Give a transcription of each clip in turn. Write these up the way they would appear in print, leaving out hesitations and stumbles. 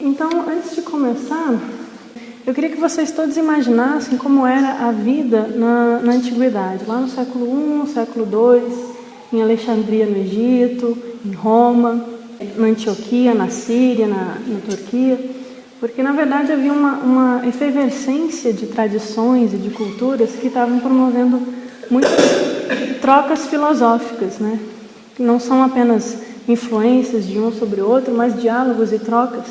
Então, antes de começar, eu queria que vocês todos imaginassem como era a vida na Antiguidade, lá no século I, século II, em Alexandria, no Egito, em Roma, na Antioquia, na Síria, na Turquia, porque, na verdade, havia uma efervescência de tradições e de culturas que estavam promovendo muitas trocas filosóficas, né? Que não são apenas influências de um sobre o outro, mas diálogos e trocas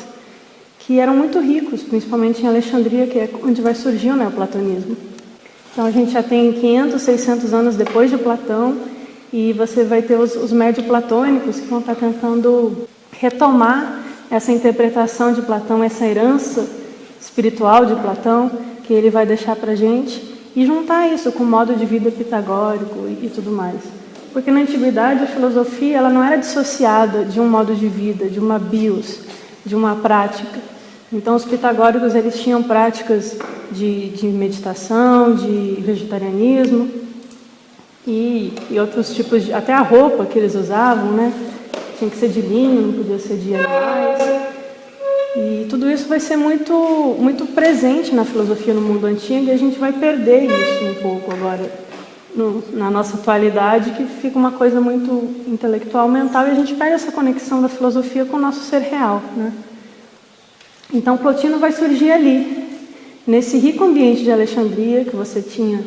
que eram muito ricos, principalmente em Alexandria, que é onde vai surgir o neoplatonismo. Então a gente já tem 500, 600 anos depois de Platão, e você vai ter os médio-platônicos que vão estar tentando retomar essa interpretação de Platão, essa herança espiritual de Platão, que ele vai deixar para a gente, e juntar isso com o modo de vida pitagórico e tudo mais. Porque na Antiguidade a filosofia ela não era dissociada de um modo de vida, de uma bios, de uma prática. Então os pitagóricos eles tinham práticas de meditação, de vegetarianismo e outros tipos de... Até a roupa que eles usavam, né? Tinha que ser de linho, não podia ser de animais. E tudo isso vai ser muito, muito presente na filosofia no mundo antigo e a gente vai perder isso um pouco agora na nossa atualidade, que fica uma coisa muito intelectual, mental, e a gente perde essa conexão da filosofia com o nosso ser real, né? Então Plotino vai surgir ali, nesse rico ambiente de Alexandria, que você tinha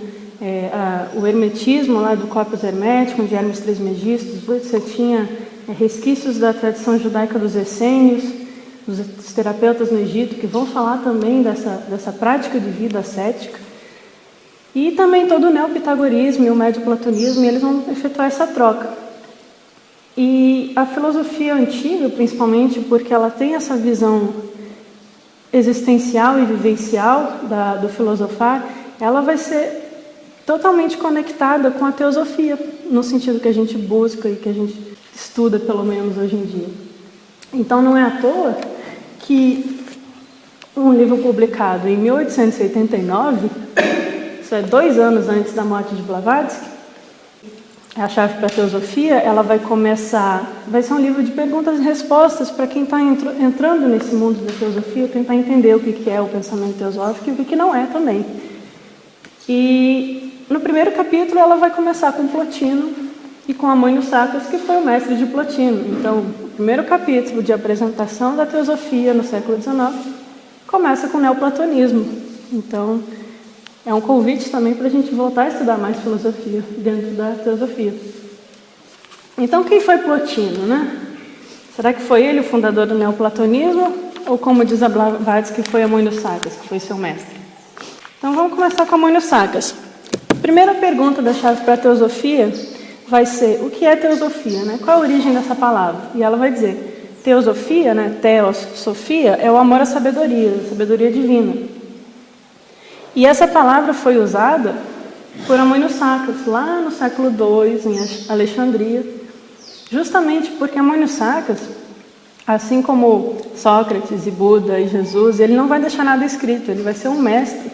o hermetismo lá do Corpus Hermético, de Hermes Trismegisto, você tinha resquícios da tradição judaica dos essênios, dos terapeutas no Egito, que vão falar também dessa prática de vida ascética, e também todo o neopitagorismo e o médio-platonismo, e eles vão efetuar essa troca. E a filosofia antiga, principalmente porque ela tem essa visão existencial e vivencial do filosofar, ela vai ser totalmente conectada com a teosofia, no sentido que a gente busca e que a gente estuda, pelo menos hoje em dia. Então não é à toa que um livro publicado em 1889, isso é 2 anos antes da morte de Blavatsky, A Chave para a Teosofia, ela vai ser um livro de perguntas e respostas para quem está entrando nesse mundo da teosofia, tentar entender o que é o pensamento teosófico e o que não é também. E no primeiro capítulo ela vai começar com Plotino e com Amânio Sacas, que foi o mestre de Plotino. Então, o primeiro capítulo de apresentação da teosofia no século XIX começa com o neoplatonismo. Então, é um convite também para a gente voltar a estudar mais filosofia dentro da teosofia. Então, quem foi Plotino, né? Será que foi ele o fundador do neoplatonismo? Ou, como diz a Blavatsky, foi Amânio Sacas, que foi seu mestre? Então, vamos começar com Amânio Sacas. A primeira pergunta da Chave para a Teosofia vai ser: o que é teosofia, né? Qual a origem dessa palavra? E ela vai dizer: teosofia, né? Theos, sofia, é o amor à sabedoria, a sabedoria divina. E essa palavra foi usada por Amânio Sacas, lá no século II, em Alexandria, justamente porque Amânio Sacas, assim como Sócrates e Buda e Jesus, ele não vai deixar nada escrito, ele vai ser um mestre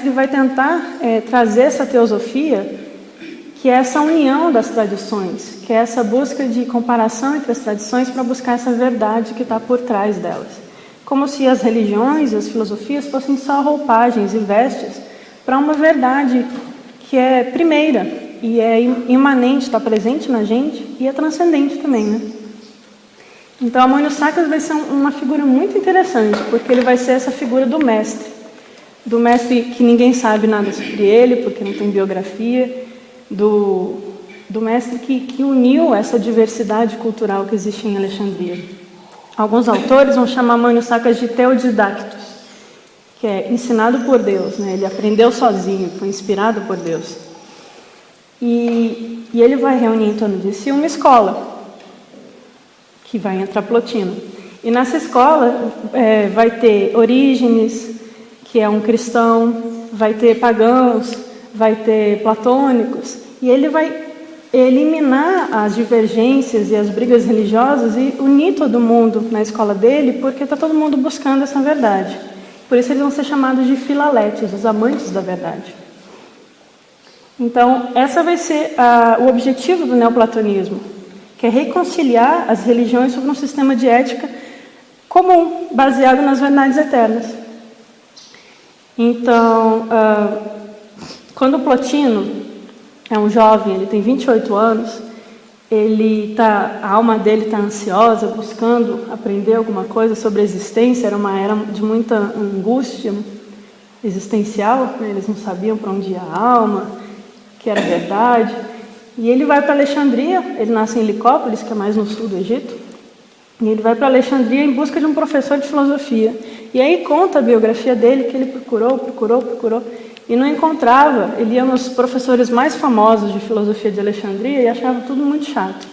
que vai tentar trazer essa teosofia, que é essa união das tradições, que é essa busca de comparação entre as tradições para buscar essa verdade que está por trás delas. Como se as religiões e as filosofias fossem só roupagens e vestes para uma verdade que é primeira e é imanente, está presente na gente e é transcendente também, né? Então, Amânio Sacas vai ser uma figura muito interessante, porque ele vai ser essa figura do mestre que ninguém sabe nada sobre ele, porque não tem biografia, do mestre que uniu essa diversidade cultural que existe em Alexandria. Alguns autores vão chamar Amânio Sacas de teodidactos, que é ensinado por Deus, né? Ele aprendeu sozinho, foi inspirado por Deus. E ele vai reunir em torno de si uma escola, que vai entrar Plotino. E nessa escola vai ter Orígenes, que é um cristão, vai ter pagãos, vai ter platônicos, e ele vai eliminar as divergências e as brigas religiosas e unir todo mundo na escola dele, porque está todo mundo buscando essa verdade. Por isso eles vão ser chamados de filaletes, os amantes da verdade. Então, essa vai ser o objetivo do neoplatonismo, que é reconciliar as religiões sobre um sistema de ética comum, baseado nas verdades eternas. Então, quando Plotino é um jovem, ele tem 28 anos, a alma dele está ansiosa, buscando aprender alguma coisa sobre a existência. Era uma era de muita angústia existencial, né? Eles não sabiam para onde ia a alma, que era verdade. E ele vai para Alexandria, ele nasce em Licópolis, que é mais no sul do Egito, e ele vai para Alexandria em busca de um professor de filosofia. E aí conta a biografia dele, que ele procurou, e não encontrava. Ele ia nos professores mais famosos de filosofia de Alexandria e achava tudo muito chato.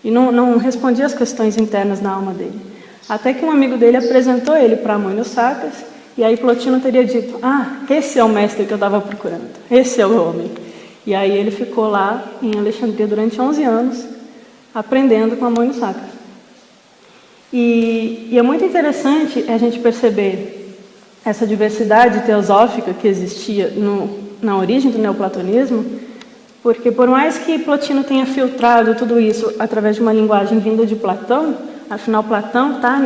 E não respondia às questões internas da alma dele. Até que um amigo dele apresentou ele para Amânio Sacas, e aí Plotino teria dito: esse é o mestre que eu estava procurando, esse é o homem. E aí ele ficou lá em Alexandria durante 11 anos, aprendendo com Amânio Sacas. E é muito interessante a gente perceber essa diversidade teosófica que existia na origem do neoplatonismo, porque por mais que Plotino tenha filtrado tudo isso através de uma linguagem vinda de Platão, afinal Platão está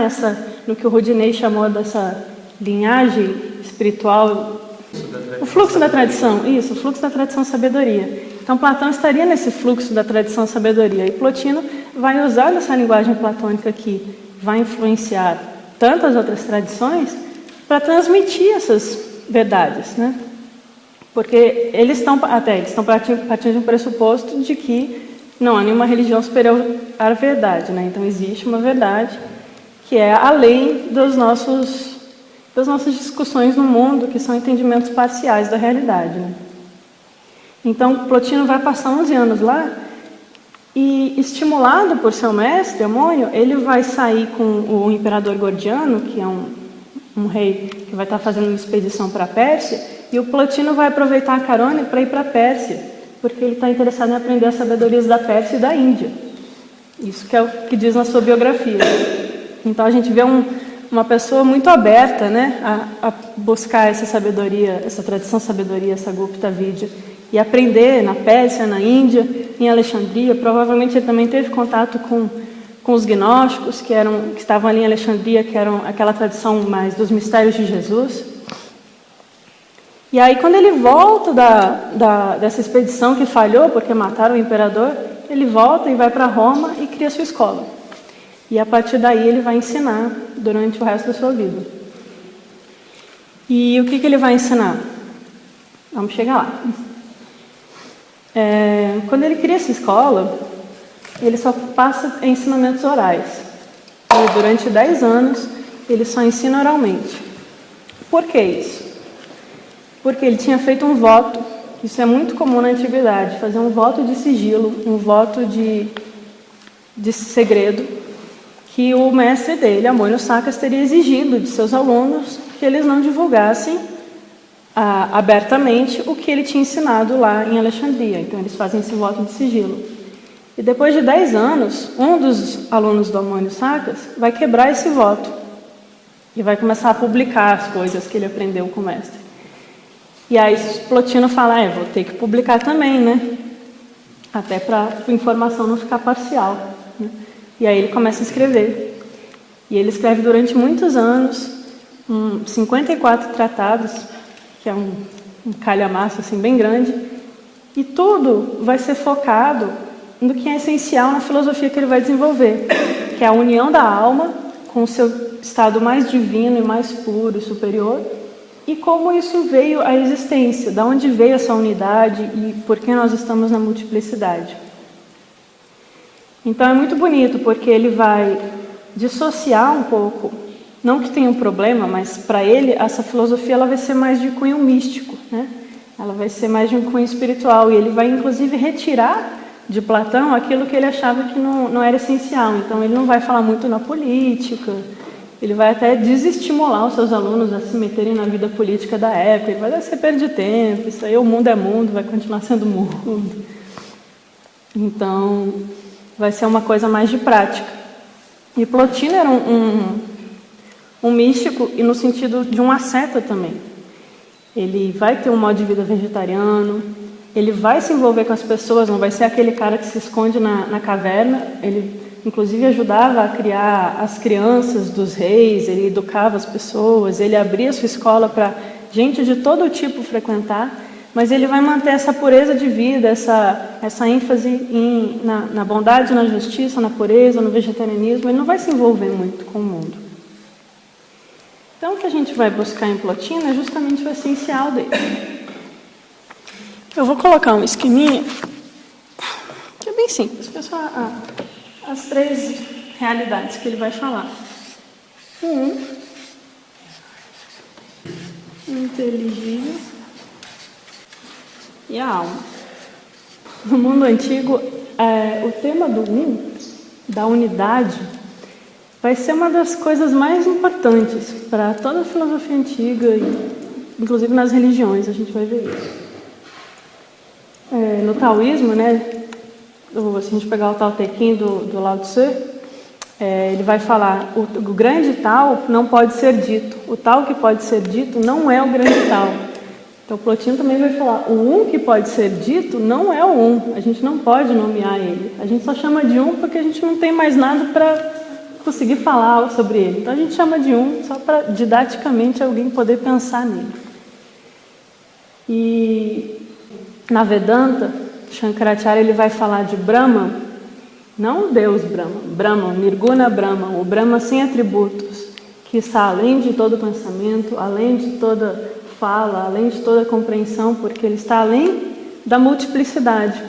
no que o Rodinei chamou dessa linhagem espiritual, o fluxo da tradição, isso, o fluxo da tradição sabedoria. Então Platão estaria nesse fluxo da tradição sabedoria, e Plotino vai usar essa linguagem platônica que vai influenciar tantas outras tradições para transmitir essas verdades, né? Porque eles estão partindo de um pressuposto de que não há nenhuma religião superior à verdade, né? Então existe uma verdade que é além das nossas discussões no mundo, que são entendimentos parciais da realidade, né? Então Plotino vai passar 11 anos lá e, estimulado por seu mestre, Amônio, ele vai sair com o imperador Gordiano, que é um rei que vai estar fazendo uma expedição para a Pérsia, e o Plotino vai aproveitar a carona para ir para a Pérsia, porque ele está interessado em aprender as sabedorias da Pérsia e da Índia. Isso que é o que diz na sua biografia. Então a gente vê uma pessoa muito aberta, né, a buscar essa sabedoria, essa tradição sabedoria, essa Gupta Vidya, e aprender na Pérsia, na Índia, em Alexandria. Provavelmente ele também teve contato com os gnósticos, que estavam ali em Alexandria, que eram aquela tradição mais dos mistérios de Jesus. E aí, quando ele volta dessa expedição que falhou, porque mataram o imperador, ele volta e vai para Roma e cria sua escola. E a partir daí ele vai ensinar durante o resto da sua vida. E o que ele vai ensinar? Vamos chegar lá. Quando ele cria essa escola, ele só passa ensinamentos orais. E durante 10 anos, ele só ensina oralmente. Por que isso? Porque ele tinha feito um voto, isso é muito comum na antiguidade, fazer um voto de sigilo, um voto de segredo, que o mestre dele, Amônio Sacas, teria exigido de seus alunos que eles não divulgassem abertamente o que ele tinha ensinado lá em Alexandria. Então eles fazem esse voto de sigilo. E depois de 10 anos, um dos alunos do Amônio Sacas vai quebrar esse voto e vai começar a publicar as coisas que ele aprendeu com o mestre. E aí Plotino fala: vou ter que publicar também, né? Até para a informação não ficar parcial, né? E aí ele começa a escrever. E ele escreve durante muitos anos, 54 tratados, que é um calhamaço assim, bem grande, e tudo vai ser focado no que é essencial na filosofia que ele vai desenvolver, que é a união da alma com o seu estado mais divino e mais puro e superior, e como isso veio à existência, de onde veio essa unidade e por que nós estamos na multiplicidade. Então é muito bonito, porque ele vai dissociar um pouco, não que tenha um problema, mas para ele essa filosofia ela vai ser mais de cunho místico, né? Ela vai ser mais de um cunho espiritual, e ele vai inclusive retirar de Platão aquilo que ele achava que não era essencial. Então ele não vai falar muito na política, ele vai até desestimular os seus alunos a se meterem na vida política da época. Ele vai dizer: você perde tempo, isso aí, o mundo é mundo, vai continuar sendo mundo. Então vai ser uma coisa mais de prática. E Plotino era um místico, e no sentido de um asceta também. Ele vai ter um modo de vida vegetariano, ele vai se envolver com as pessoas, não vai ser aquele cara que se esconde na caverna, ele inclusive ajudava a criar as crianças dos reis, ele educava as pessoas, ele abria sua escola para gente de todo tipo frequentar, mas ele vai manter essa pureza de vida, essa ênfase na bondade, na justiça, na pureza, no vegetarianismo. Ele não vai se envolver muito com o mundo. Então, o que a gente vai buscar em Plotino é justamente o essencial dele. Eu vou colocar um esqueminha, que é bem simples, que é só as 3 realidades que ele vai falar. Inteligível e a alma. No mundo antigo, o tema do da unidade, vai ser uma das coisas mais importantes para toda a filosofia antiga, e inclusive nas religiões, a gente vai ver isso. No taoísmo, né, se a gente pegar o Tao Te Ching do Lao Tzu, ele vai falar, o grande Tao não pode ser dito, o Tao que pode ser dito não é o grande Tao. Então Plotino também vai falar, o que pode ser dito não é o a gente não pode nomear ele, a gente só chama de porque a gente não tem mais nada para conseguir falar sobre ele. Então a gente chama de só para didaticamente alguém poder pensar nele. E na Vedanta, Shankaracharya ele vai falar de Brahma, não Deus Brahma, Nirguna Brahma, o Brahma sem atributos, que está além de todo pensamento, além de toda fala, além de toda compreensão, porque ele está além da multiplicidade.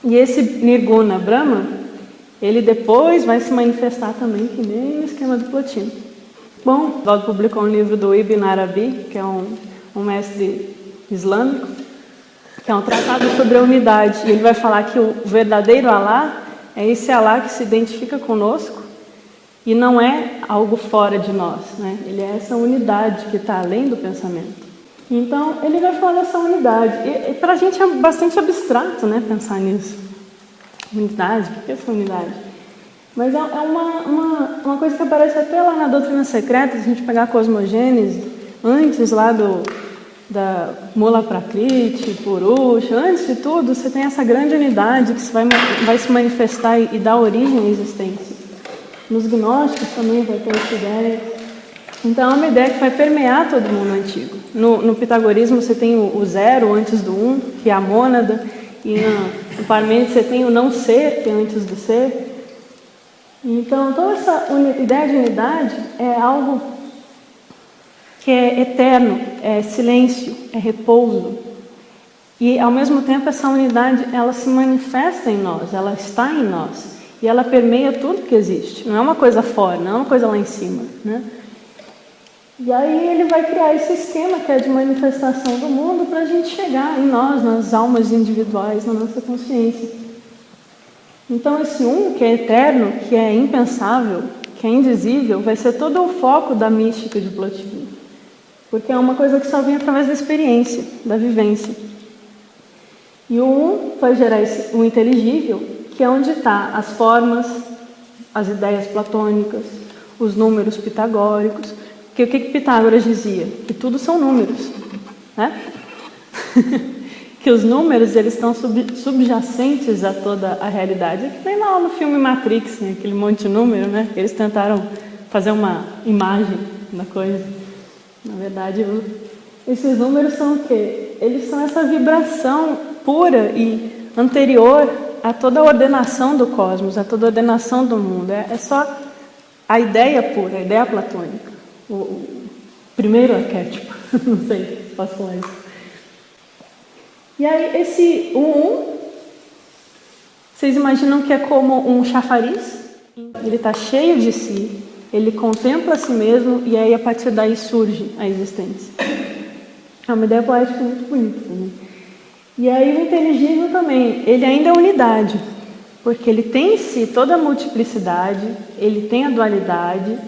E esse Nirguna Brahma, ele depois vai se manifestar também, que nem no esquema do Plotino. Bom, o Valdo publicou um livro do Ibn Arabi, que é um mestre islâmico, que é um tratado sobre a unidade. E ele vai falar que o verdadeiro Alá é esse Alá que se identifica conosco e não é algo fora de nós, né? Ele é essa unidade que está além do pensamento. Então, ele vai falar dessa unidade. E para a gente é bastante abstrato, né, pensar nisso. Unidade, por que essa unidade? Mas é uma coisa que aparece até lá na Doutrina Secreta, se a gente pegar a cosmogênese, antes lá da Mula Prakriti, Purusha, antes de tudo, você tem essa grande unidade que vai se manifestar e dar origem à existência. Nos gnósticos também vai ter essa ideia. Então é uma ideia que vai permear todo mundo antigo. No pitagorismo você tem o zero antes do que é a mônada, e no Parmênides você tem o não ser, que é antes do ser. Então toda essa ideia de unidade é algo que é eterno, é silêncio, é repouso. E, ao mesmo tempo, essa unidade, ela se manifesta em nós, ela está em nós. E ela permeia tudo que existe. Não é uma coisa fora, não é uma coisa lá em cima, né? E aí ele vai criar esse esquema que é de manifestação do mundo para a gente chegar em nós, nas almas individuais, na nossa consciência. Então, esse que é eterno, que é impensável, que é indizível, vai ser todo o foco da mística de Plotino. Porque é uma coisa que só vem através da experiência, da vivência. E o vai gerar o inteligível, que é onde está as formas, as ideias platônicas, os números pitagóricos. Porque o que Pitágoras dizia? Que tudo são números, né? Que os números eles estão subjacentes a toda a realidade. É que nem lá no filme Matrix, né? Aquele monte de número, né? Eles tentaram fazer uma imagem da coisa. Na verdade, esses números são o quê? Eles são essa vibração pura e anterior a toda a ordenação do cosmos, a toda a ordenação do mundo. É só a ideia pura, a ideia platônica. O primeiro arquétipo. Não sei se posso falar isso. E aí, esse vocês imaginam que é como um chafariz? Ele está cheio de si. Ele contempla a si mesmo e aí a partir daí surge a existência. É uma ideia poética muito bonita também. E aí o inteligível também, ele ainda é unidade, porque ele tem em si toda a multiplicidade, ele tem a dualidade,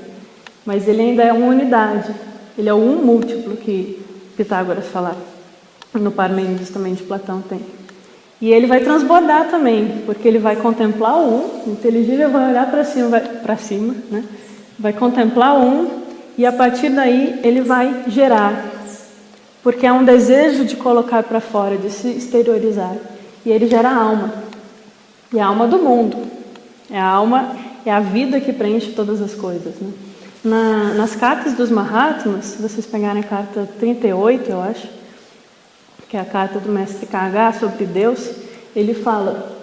mas ele ainda é uma unidade. Ele é o múltiplo que Pitágoras fala, no Parmênides também de Platão tem. E ele vai transbordar também, porque ele vai contemplar o inteligível vai olhar para cima, né? Vai contemplar e a partir daí ele vai gerar, porque é um desejo de colocar para fora, de se exteriorizar, e ele gera a alma, e a alma do mundo. A alma é a vida que preenche todas as coisas, né? Nas cartas dos Mahatmas, se vocês pegarem a carta 38, eu acho, que é a carta do Mestre KH sobre Deus, ele fala: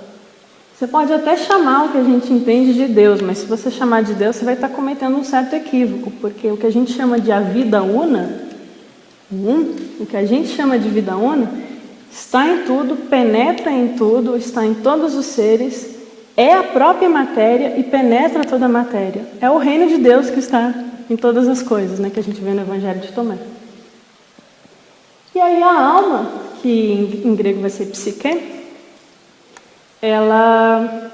você pode até chamar o que a gente entende de Deus, mas se você chamar de Deus, você vai estar cometendo um certo equívoco, porque o que a gente chama de a vida una, o que a gente chama de vida una, está em tudo, penetra em tudo, está em todos os seres, é a própria matéria e penetra toda a matéria. É o reino de Deus que está em todas as coisas, né, que a gente vê no Evangelho de Tomé. E aí a alma, que em grego vai ser psique, ela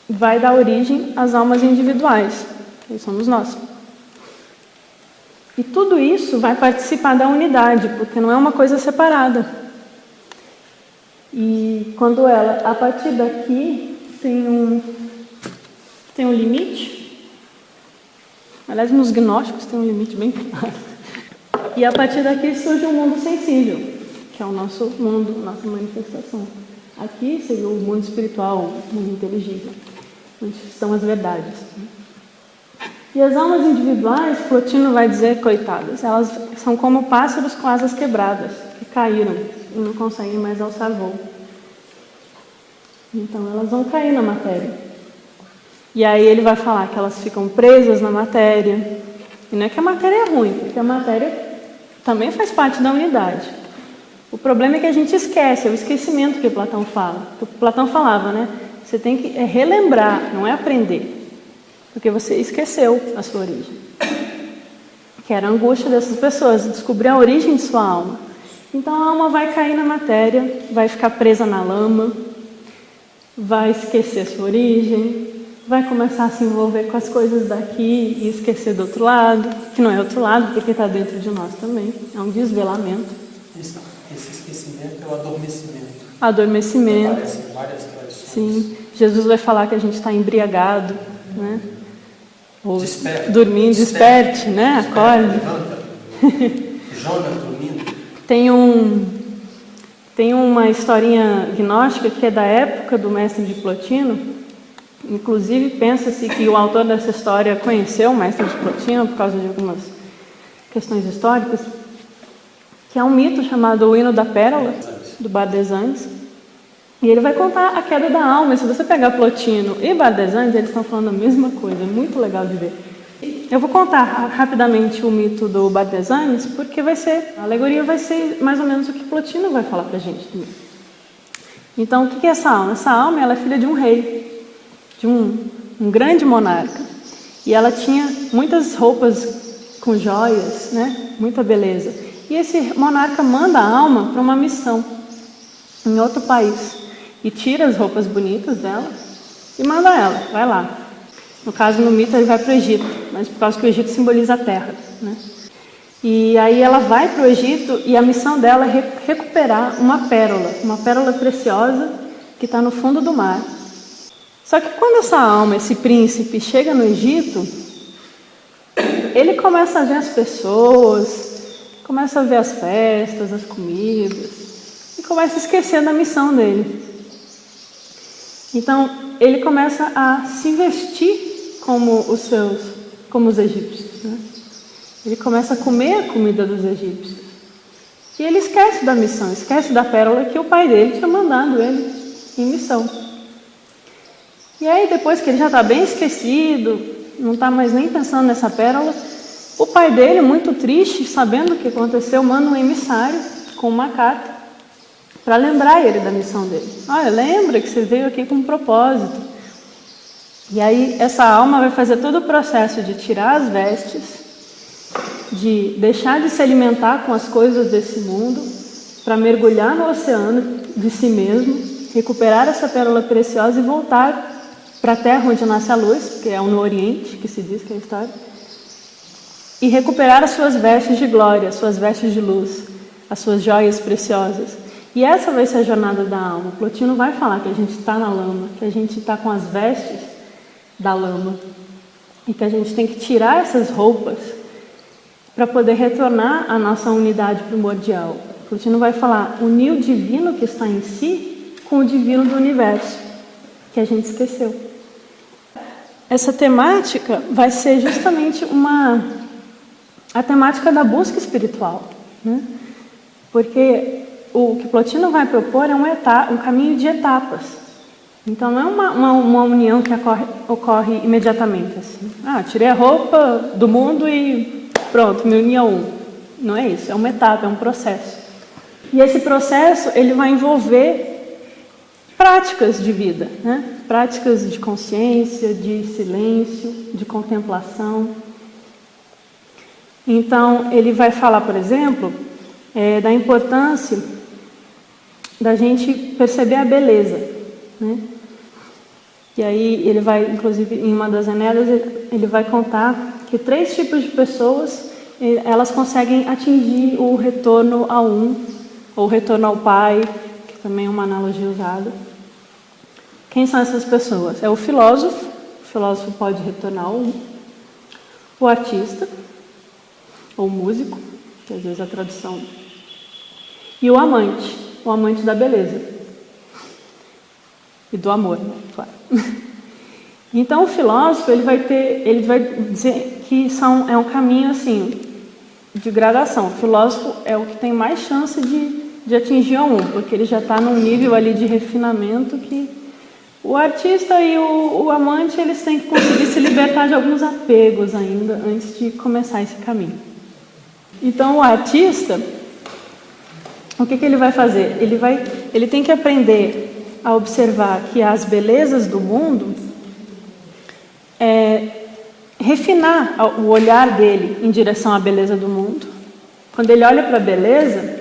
vai dar origem às almas individuais, que somos nós. E tudo isso vai participar da unidade, porque não é uma coisa separada. E quando ela, a partir daqui, tem um limite, aliás, nos gnósticos tem um limite bem claro. E a partir daqui surge um mundo sensível, que é o nosso mundo, nossa manifestação. Aqui seria o mundo espiritual, o mundo inteligível, onde estão as verdades. E as almas individuais, Plotino vai dizer, coitadas, elas são como pássaros com asas quebradas, que caíram e não conseguem mais alçar voo. Então elas vão cair na matéria. E aí ele vai falar que elas ficam presas na matéria. E não é que a matéria é ruim, porque a matéria também faz parte da unidade. O problema é que a gente esquece, é o esquecimento que Platão fala. O Platão falava, né? Você tem que relembrar, não é aprender. Porque você esqueceu a sua origem. Que era a angústia dessas pessoas, descobrir a origem de sua alma. Então a alma vai cair na matéria, vai ficar presa na lama, vai esquecer sua origem, vai começar a se envolver com as coisas daqui e esquecer do outro lado, que não é outro lado, porque está dentro de nós também. É um desvelamento. Esse esquecimento é o adormecimento. Adormecimento. Aparece em várias tradições. Sim. Jesus vai falar que a gente está embriagado, né? Ou Desperte. dormindo, desperte, né? Acorde. Jonas dormindo. Tem uma historinha gnóstica que é da época do mestre de Plotino. Inclusive, pensa-se que o autor dessa história conheceu o mestre de Plotino por causa de algumas questões históricas, que é um mito chamado O Hino da Pérola, do Bardesanes. E ele vai contar a queda da alma. E se você pegar Plotino e Bardesanes, eles estão falando a mesma coisa. É muito legal de ver. Eu vou contar rapidamente o mito do Bardesanes, porque a alegoria vai ser mais ou menos o que Plotino vai falar pra gente também. Então, o que é essa alma? Essa alma, ela é filha de um rei, de um grande monarca. E ela tinha muitas roupas com joias, né? Muita beleza. E esse monarca manda a alma para uma missão em outro país. E tira as roupas bonitas dela e manda ela, vai lá. No caso, no mito, ele vai para o Egito, mas por causa que o Egito simboliza a terra, né? E aí ela vai para o Egito e a missão dela é recuperar uma pérola preciosa que está no fundo do mar. Só que quando essa alma, esse príncipe, chega no Egito, ele começa a ver as pessoas, começa a ver as festas, as comidas, e começa a esquecer da missão dele. Então, ele começa a se vestir como os egípcios, né? Ele começa a comer a comida dos egípcios. E ele esquece da missão, esquece da pérola que o pai dele tinha mandado ele em missão. E aí, depois que ele já está bem esquecido, não está mais nem pensando nessa pérola, o pai dele, muito triste, sabendo o que aconteceu, manda um emissário com uma carta para lembrar ele da missão dele. Olha, lembra que você veio aqui com um propósito. E aí essa alma vai fazer todo o processo de tirar as vestes, de deixar de se alimentar com as coisas desse mundo, para mergulhar no oceano de si mesmo, recuperar essa pérola preciosa e voltar para a terra onde nasce a luz, que é no Oriente, que se diz que é a história, e recuperar as suas vestes de glória, as suas vestes de luz, as suas joias preciosas. E essa vai ser a jornada da alma. Plotino vai falar que a gente está na lama, que a gente está com as vestes da lama e que a gente tem que tirar essas roupas para poder retornar à nossa unidade primordial. Plotino vai falar, unir o divino que está em si com o divino do universo, que a gente esqueceu. essa temática vai ser justamente a temática da busca espiritual, né? Porque o que Plotino vai propor é um caminho de etapas. Então não é uma união que ocorre imediatamente. Assim. Tirei a roupa do mundo e pronto, me uni a um. Não é isso, é uma etapa, é um processo. E esse processo ele vai envolver práticas de vida, né? Práticas de consciência, de silêncio, de contemplação. Então ele vai falar, por exemplo, da importância da gente perceber a beleza, né? E aí ele vai, inclusive, em uma das Enéidas, ele vai contar que 3 tipos de pessoas, elas conseguem atingir o retorno ao ou o retorno ao Pai, que também é uma analogia usada. Quem são essas pessoas? É o filósofo pode retornar ao o artista, ou músico, que às vezes a tradução, e o amante da beleza e do amor, né? Claro. Então o filósofo ele vai dizer que é um caminho assim de gradação. O filósofo é o que tem mais chance de atingir a porque ele já está num nível ali de refinamento que o artista e o amante eles têm que conseguir se libertar de alguns apegos ainda antes de começar esse caminho. Então o artista, o que ele vai fazer? Ele tem que aprender a observar que as belezas do mundo, refinar o olhar dele em direção à beleza do mundo. Quando ele olha para a beleza,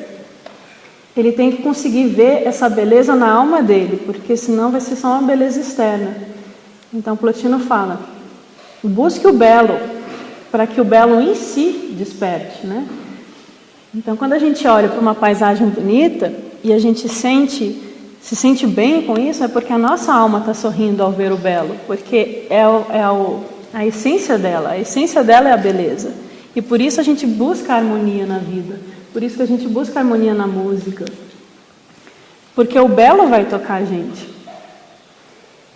ele tem que conseguir ver essa beleza na alma dele, porque senão vai ser só uma beleza externa. Então Plotino fala, busque o belo, para que o belo em si desperte, né? Então quando a gente olha para uma paisagem bonita e a gente se sente bem com isso, é porque a nossa alma está sorrindo ao ver o belo, porque a essência dela é a beleza. E por isso a gente busca a harmonia na vida, por isso que a gente busca a harmonia na música, porque o belo vai tocar a gente.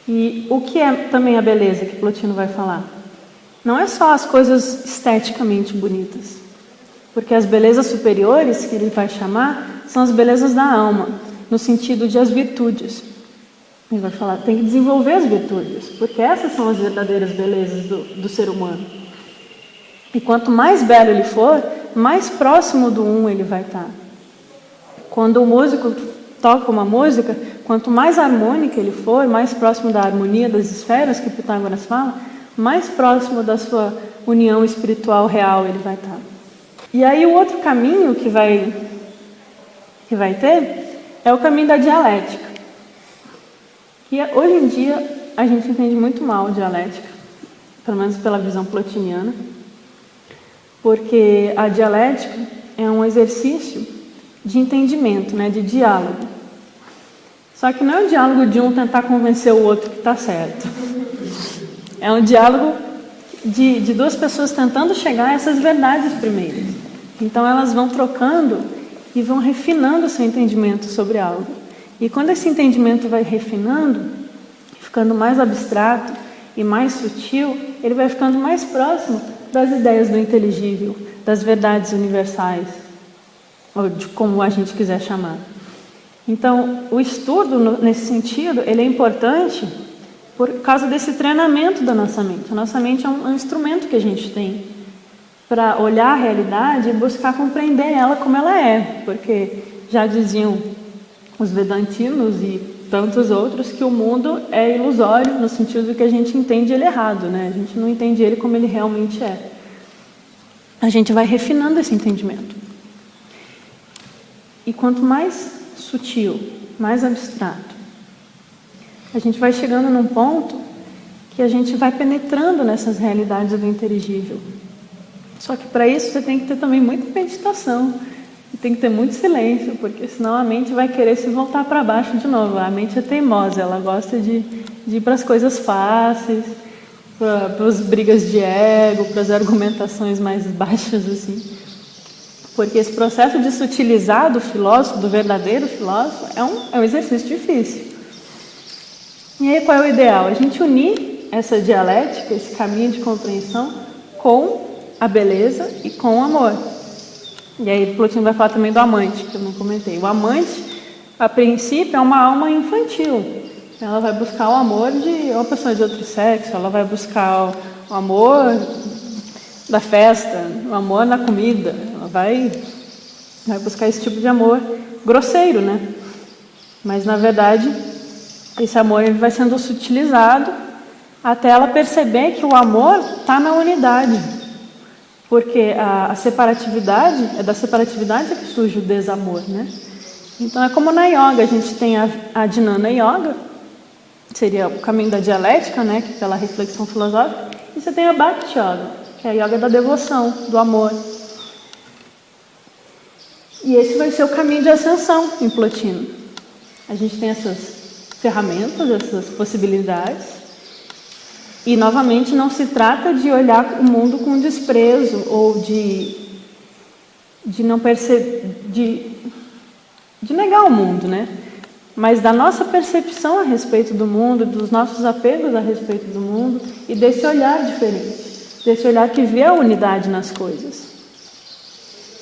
E o que é também a beleza que Plotino vai falar? Não é só as coisas esteticamente bonitas, porque as belezas superiores, que ele vai chamar, são as belezas da alma, no sentido de as virtudes. Ele vai falar, tem que desenvolver as virtudes, porque essas são as verdadeiras belezas do ser humano. E quanto mais belo ele for, mais próximo do ele vai estar. Quando o músico toca uma música, quanto mais harmônica ele for, mais próximo da harmonia das esferas, que Pitágoras fala, mais próximo da sua união espiritual real ele vai estar. E aí o outro caminho que vai ter é o caminho da dialética. E hoje em dia a gente entende muito mal a dialética, pelo menos pela visão plotiniana, porque a dialética é um exercício de entendimento, né, de diálogo. Só que não é o diálogo de um tentar convencer o outro que está certo. É um diálogo de duas pessoas tentando chegar a essas verdades primeiras. Então elas vão trocando e vão refinando o seu entendimento sobre algo. E quando esse entendimento vai refinando, ficando mais abstrato e mais sutil, ele vai ficando mais próximo das ideias do inteligível, das verdades universais, ou de como a gente quiser chamar. Então, o estudo, nesse sentido, ele é importante por causa desse treinamento da nossa mente. A nossa mente é um instrumento que a gente tem para olhar a realidade e buscar compreender ela como ela é, porque já diziam os vedantinos e tantos outros que o mundo é ilusório no sentido de que a gente entende ele errado, né? A gente não entende ele como ele realmente é. A gente vai refinando esse entendimento. E quanto mais sutil, mais abstrato, a gente vai chegando num ponto que a gente vai penetrando nessas realidades do inteligível. Só que para isso você tem que ter também muita meditação, e tem que ter muito silêncio, porque senão a mente vai querer se voltar para baixo de novo. A mente é teimosa, ela gosta de ir para as coisas fáceis, para as brigas de ego, para as argumentações mais baixas, assim. Porque esse processo de sutilizar do filósofo, do verdadeiro filósofo, é um exercício difícil. E aí qual é o ideal? A gente unir essa dialética, esse caminho de compreensão com a beleza e com o amor. E aí Plotino vai falar também do amante, que eu não comentei. O amante, a princípio, é uma alma infantil. Ela vai buscar o amor de uma pessoa de outro sexo, ela vai buscar o amor da festa, o amor na comida. Ela vai buscar esse tipo de amor grosseiro, né? Mas, na verdade, esse amor ele vai sendo sutilizado até ela perceber que o amor está na unidade. Porque a separatividade, é da separatividade que surge o desamor, né? Então é como na yoga, a gente tem a Dhyana Yoga, seria o caminho da dialética, né? Que é pela reflexão filosófica, e você tem a Bhakti Yoga, que é a yoga da devoção, do amor. E esse vai ser o caminho de ascensão em Plotino. A gente tem essas ferramentas, essas possibilidades. E, novamente, não se trata de olhar o mundo com desprezo ou de não perceber, de negar o mundo, né? Mas da nossa percepção a respeito do mundo, dos nossos apegos a respeito do mundo e desse olhar diferente, desse olhar que vê a unidade nas coisas.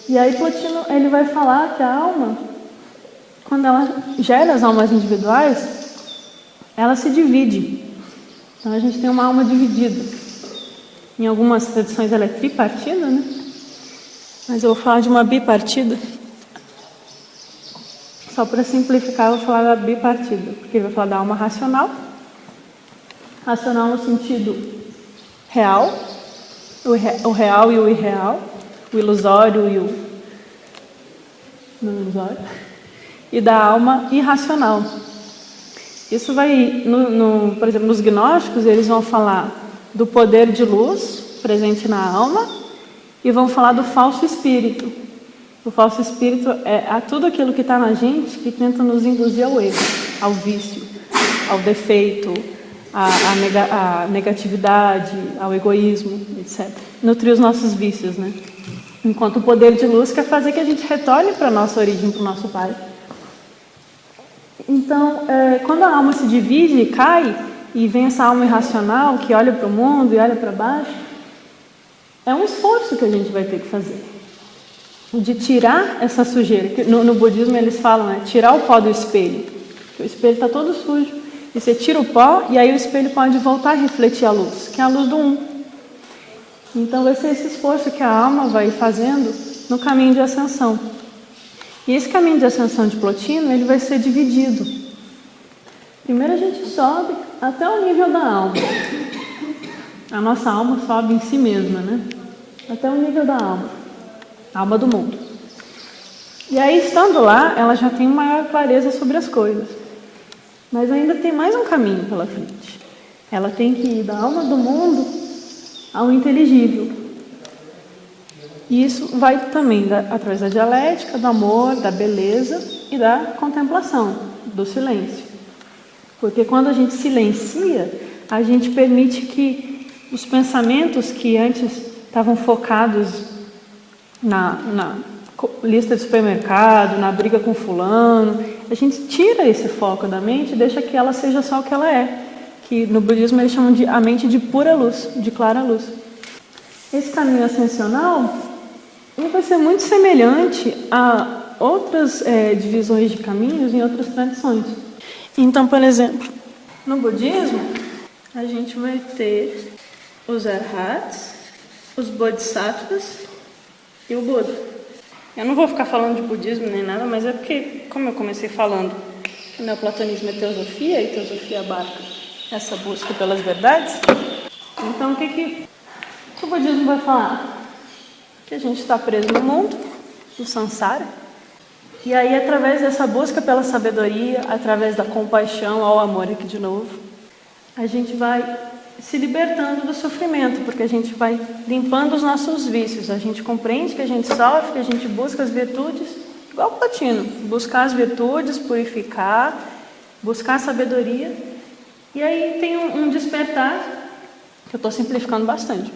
E aí Plotino ele vai falar que a alma, quando ela gera as almas individuais, ela se divide. Então a gente tem uma alma dividida. Em algumas tradições ela é tripartida, né? Mas eu vou falar de uma bipartida. Só para simplificar, eu vou falar da bipartida, porque ele vai falar da alma racional. Racional no sentido real, o real e o irreal, o ilusório e o não ilusório, e da alma irracional. Isso vai, por exemplo, nos gnósticos, eles vão falar do poder de luz presente na alma e vão falar do falso espírito. O falso espírito é tudo aquilo que está na gente que tenta nos induzir ao erro, ao vício, ao defeito, à negatividade, ao egoísmo, etc. Nutrir os nossos vícios, né? Enquanto o poder de luz quer fazer que a gente retorne para a nossa origem, para o nosso Pai. Então, quando a alma se divide e cai, e vem essa alma irracional que olha para o mundo e olha para baixo, é um esforço que a gente vai ter que fazer. De tirar essa sujeira. No budismo eles falam, tirar o pó do espelho. O espelho está todo sujo. E você tira o pó e aí o espelho pode voltar a refletir a luz, que é a luz do Um. Então vai ser esse esforço que a alma vai fazendo no caminho de ascensão. E esse caminho de ascensão de Plotino, ele vai ser dividido. Primeiro a gente sobe até o nível da alma. A nossa alma sobe em si mesma, né? Até o nível da alma. A alma do mundo. E aí, estando lá, ela já tem maior clareza sobre as coisas. Mas ainda tem mais um caminho pela frente. Ela tem que ir da alma do mundo ao inteligível. E isso vai também através da dialética, do amor, da beleza e da contemplação, do silêncio. Porque quando a gente silencia, a gente permite que os pensamentos que antes estavam focados na lista de supermercado, na briga com fulano, a gente tira esse foco da mente e deixa que ela seja só o que ela é. Que no budismo eles chamam a mente de pura luz, de clara luz. Esse caminho ascensional ele vai ser muito semelhante a outras divisões de caminhos em outras tradições. Então, por exemplo, no budismo, a gente vai ter os arhats, os bodhisattvas e o Buda. Eu não vou ficar falando de budismo nem nada, mas é porque, como eu comecei falando, o neoplatonismo é teosofia e teosofia abarca essa busca pelas verdades. Então, o que o budismo vai falar? Que a gente está preso no mundo, do samsara, e aí através dessa busca pela sabedoria, através da compaixão ao amor aqui de novo, a gente vai se libertando do sofrimento, porque a gente vai limpando os nossos vícios, a gente compreende que a gente sofre, que a gente busca as virtudes, igual o Plotino, buscar as virtudes, purificar, buscar a sabedoria, e aí tem um despertar, que eu estou simplificando bastante,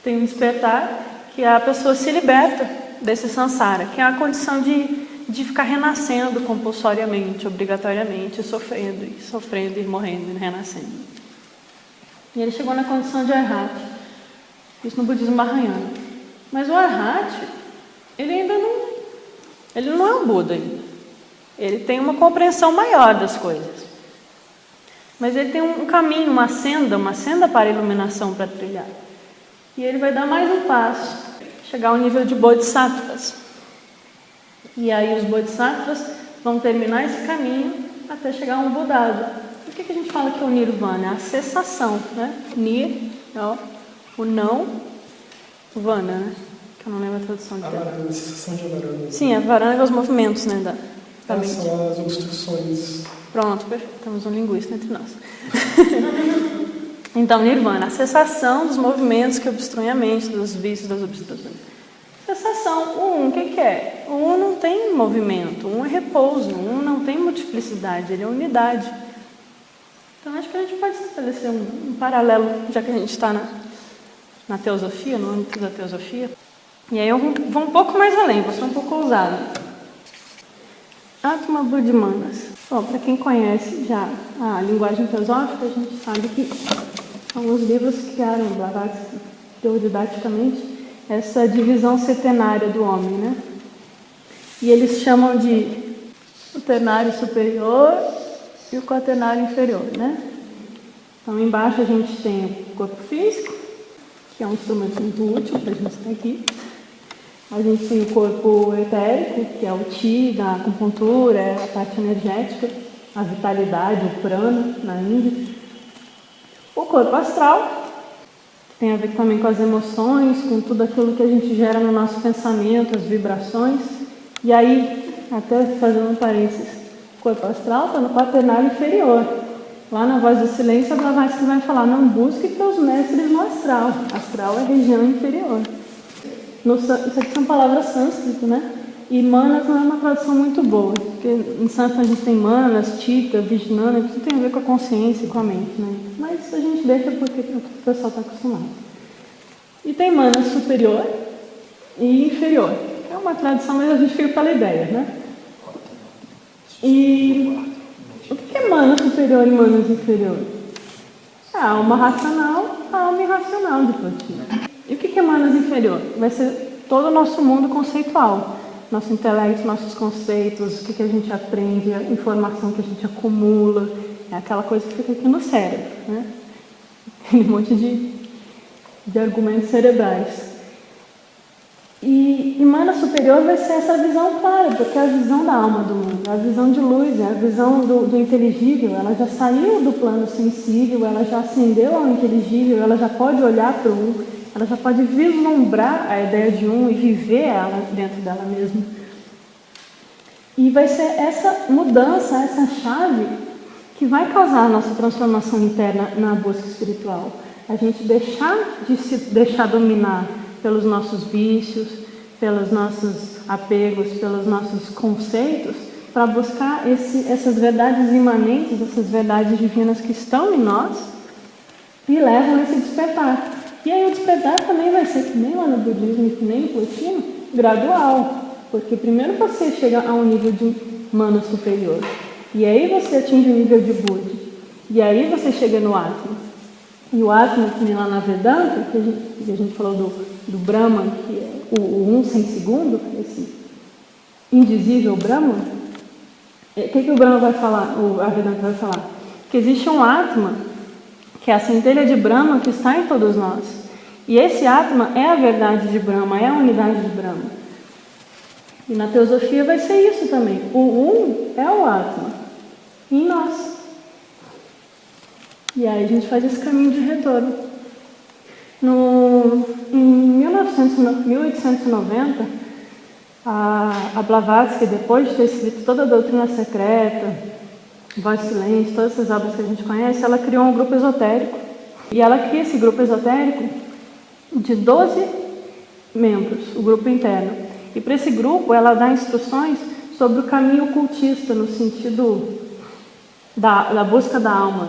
tem um despertar que a pessoa se liberta desse samsara, que é a condição de ficar renascendo compulsoriamente, obrigatoriamente, sofrendo e morrendo e renascendo. E ele chegou na condição de Arhat, isso no budismo mahayana. Mas o Arhat, ele ainda não é um Buda ainda. Ele tem uma compreensão maior das coisas. Mas ele tem um caminho, uma senda para a iluminação para trilhar. E ele vai dar mais um passo, chegar ao nível de Bodhisattvas. E aí os Bodhisattvas vão terminar esse caminho até chegar a um Buddhada. Por que a gente fala que é o Nirvana? É a cessação, né? Nir, ó, o não, o Vana, né? Que eu não lembro a tradução de Avarana, a cessação de Avarana. Sim, a Varana é os movimentos, né? Da mente. São as obstruções. Pronto, perfeito. Temos um linguista entre nós. Então, Nirvana, a cessação dos movimentos que obstruem a mente, dos vícios, das obstruções. Cessação, o que é? O não tem movimento, é repouso, não tem multiplicidade, ele é unidade. Então, acho que a gente pode estabelecer um paralelo, já que a gente está na teosofia, no âmbito da teosofia. E aí eu vou um pouco mais além, vou ser um pouco ousado. Atma Buddhimanas. Bom, para quem conhece já a linguagem teosófica, a gente sabe que alguns livros criaram, Blavatsky, deu didaticamente, essa divisão setenária do homem, né? E eles chamam de o ternário superior e o quaternário inferior, né? Então, embaixo a gente tem o corpo físico, que é um instrumento muito útil para a gente estar aqui. A gente tem o corpo etérico, que é o Chi, da acupuntura, é a parte energética, a vitalidade, o prana, na Índia. O corpo astral, que tem a ver também com as emoções, com tudo aquilo que a gente gera no nosso pensamento, as vibrações. E aí, até fazendo um parênteses, o corpo astral está no quaternário inferior. Lá na Voz do Silêncio, a Blavatsky vai falar, não busque teus mestres no astral. Astral é a região inferior. Isso aqui são palavras sânscritas, né? E manas não é uma tradução muito boa, porque em sânscrito a gente tem manas, chitta, vijnana, que tudo tem a ver com a consciência e com a mente, né? Mas a gente deixa porque o pessoal está acostumado. E tem mana superior e inferior. É uma tradução, mas a gente fica pela ideia, né? E o que é mana superior e manas inferior? A alma racional, a alma irracional de Platino. E o que é manas inferior? Vai ser todo o nosso mundo conceitual. Nosso intelecto, nossos conceitos, o que a gente aprende, a informação que a gente acumula. É aquela coisa que fica aqui no cérebro, né? Aquele monte de argumentos cerebrais. E mana superior vai ser essa visão clara, porque é a visão da alma do mundo, é a visão de luz, é a visão do inteligível. Ela já saiu do plano sensível, ela já ascendeu ao inteligível, ela já pode olhar para o ela já pode vislumbrar a ideia de e viver ela dentro dela mesma. E vai ser essa mudança, essa chave, que vai causar a nossa transformação interna na busca espiritual. A gente deixar de se deixar dominar pelos nossos vícios, pelos nossos apegos, pelos nossos conceitos, para buscar essas verdades imanentes, essas verdades divinas que estão em nós e levam a esse despertar. E aí o despertar também vai ser, que nem lá no budismo e que nem no Platino, gradual. Porque primeiro você chega a um nível de mana superior. E aí você atinge o nível de Buddha. E aí você chega no Atma. E o Atma, que nem lá na Vedanta, que a gente falou do Brahman, que é o um sem segundo, esse indizível Brahman. O que o Brahma vai falar, a Vedanta vai falar? Que existe um Atma, que é a centelha de Brahma que está em todos nós. E esse Atma é a verdade de Brahma, é a unidade de Brahma. E na teosofia vai ser isso também. O é o Atma em nós. E aí a gente faz esse caminho de retorno. Em 1890, a Blavatsky, depois de ter escrito toda a doutrina secreta, Voz do Silêncio, todas essas obras que a gente conhece, ela criou um grupo esotérico. E ela cria esse grupo esotérico de 12 membros, o grupo interno. E para esse grupo ela dá instruções sobre o caminho ocultista, no sentido da busca da alma,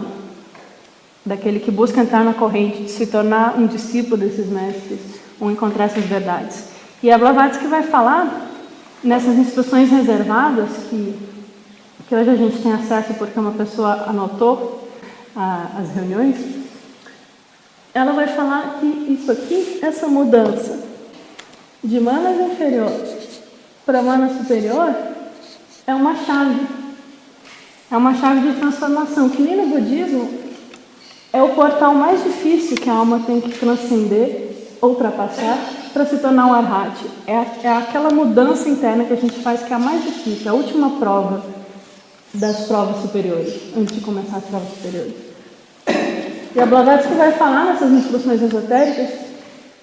daquele que busca entrar na corrente, de se tornar um discípulo desses mestres, ou encontrar essas verdades. E a Blavatsky vai falar nessas instruções reservadas que hoje a gente tem acesso porque uma pessoa anotou as reuniões, ela vai falar que isso aqui, essa mudança de manas inferior para mana superior, é uma chave. É uma chave de transformação, que nem no budismo é o portal mais difícil que a alma tem que transcender, ultrapassar, para se tornar um arhati. É aquela mudança interna que a gente faz que é a mais difícil, a última prova das provas superiores, antes de começar as provas superiores. E a Blavatsky vai falar nessas instruções esotéricas